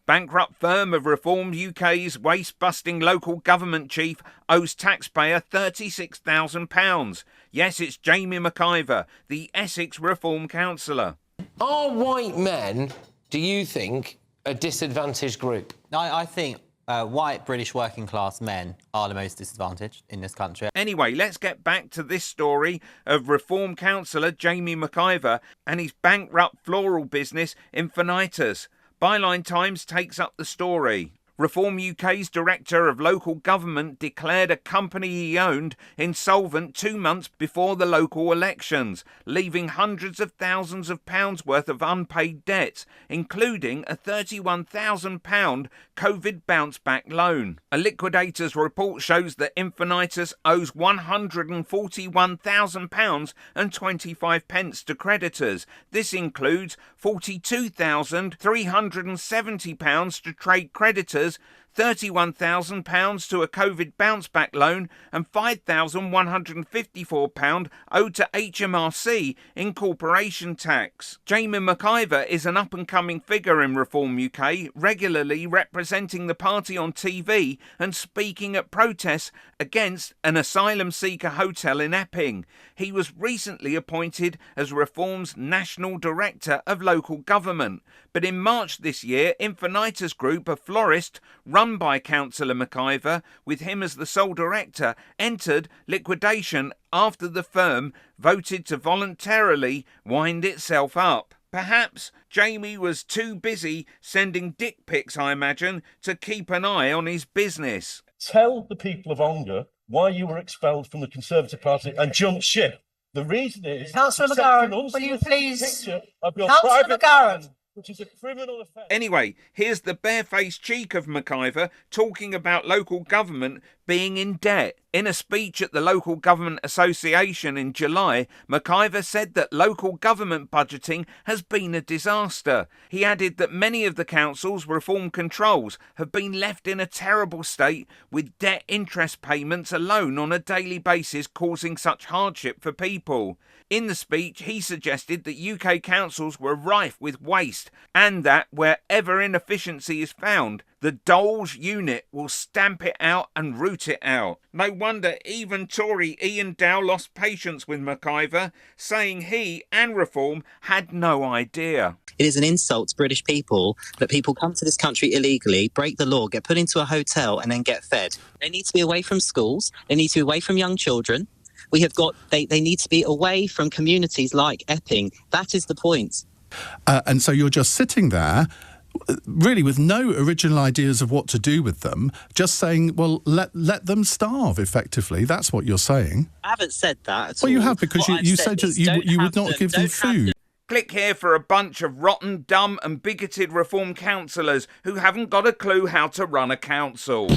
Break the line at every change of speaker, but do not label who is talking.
Bankrupt firm of Reform UK's waste-busting local government chief owes taxpayer £36,000. Yes, it's Jamie McIver, the Essex Reform councillor.
Are white men, do you think, a disadvantaged group?
I think white British working class men are the most disadvantaged in this country.
Anyway, let's get back to this story of Reform councillor Jamie McIver and his bankrupt floral business Infinitus. Byline Times takes up the story. Reform UK's Director of Local Government declared a company he owned insolvent 2 months before the local elections, leaving hundreds of thousands of pounds worth of unpaid debts, including a £31,000 COVID bounce-back loan. A liquidator's report shows that Infinitus owes £141,000 and 25 pence to creditors. This includes £42,370 to trade creditors, £31,000 to a COVID bounce-back loan and £5,154 owed to HMRC in corporation tax. Jamie McIver is an up-and-coming figure in Reform UK, regularly representing the party on TV and speaking at protests against an asylum-seeker hotel in Epping. He was recently appointed as Reform's National Director of Local Government. But in March this year, Infinitus Group, a florist run by Councillor McIver, with him as the sole director, entered liquidation after the firm voted to voluntarily wind itself up. Perhaps Jamie was too busy sending dick pics, I imagine, to keep an eye on his business.
Tell the people of Ongar why you were expelled from the Conservative Party and jumped ship. The reason is...
Councillor McGarren, will you please...
Councillor
McGarren!
Which is a criminal offence.
Anyway, here's the barefaced cheek of McIver talking about local government being in debt. In a speech at the Local Government Association in July, McIver said that local government budgeting has been a disaster. He added that many of the council's reform controls have been left in a terrible state, with debt interest payments alone on a daily basis causing such hardship for people. In the speech, he suggested that UK councils were rife with waste and that wherever inefficiency is found, the Doles unit will stamp it out and root it out. No wonder even Tory Ian Dow lost patience with McIver, saying he and Reform had no idea.
It is an insult to British people that people come to this country illegally, break the law, get put into a hotel and then get fed. They need to be away from schools. They need to be away from young children. They need to be away from communities like Epping. That is the point.
And so you're just sitting there, really with no original ideas of what to do with them, just saying, well, let them starve, effectively. That's what you're saying.
I haven't said that at all.
Well, you have, because you said that you would not give them food.
Click here for a bunch of rotten, dumb and bigoted Reform councillors who haven't got a clue how to run a council.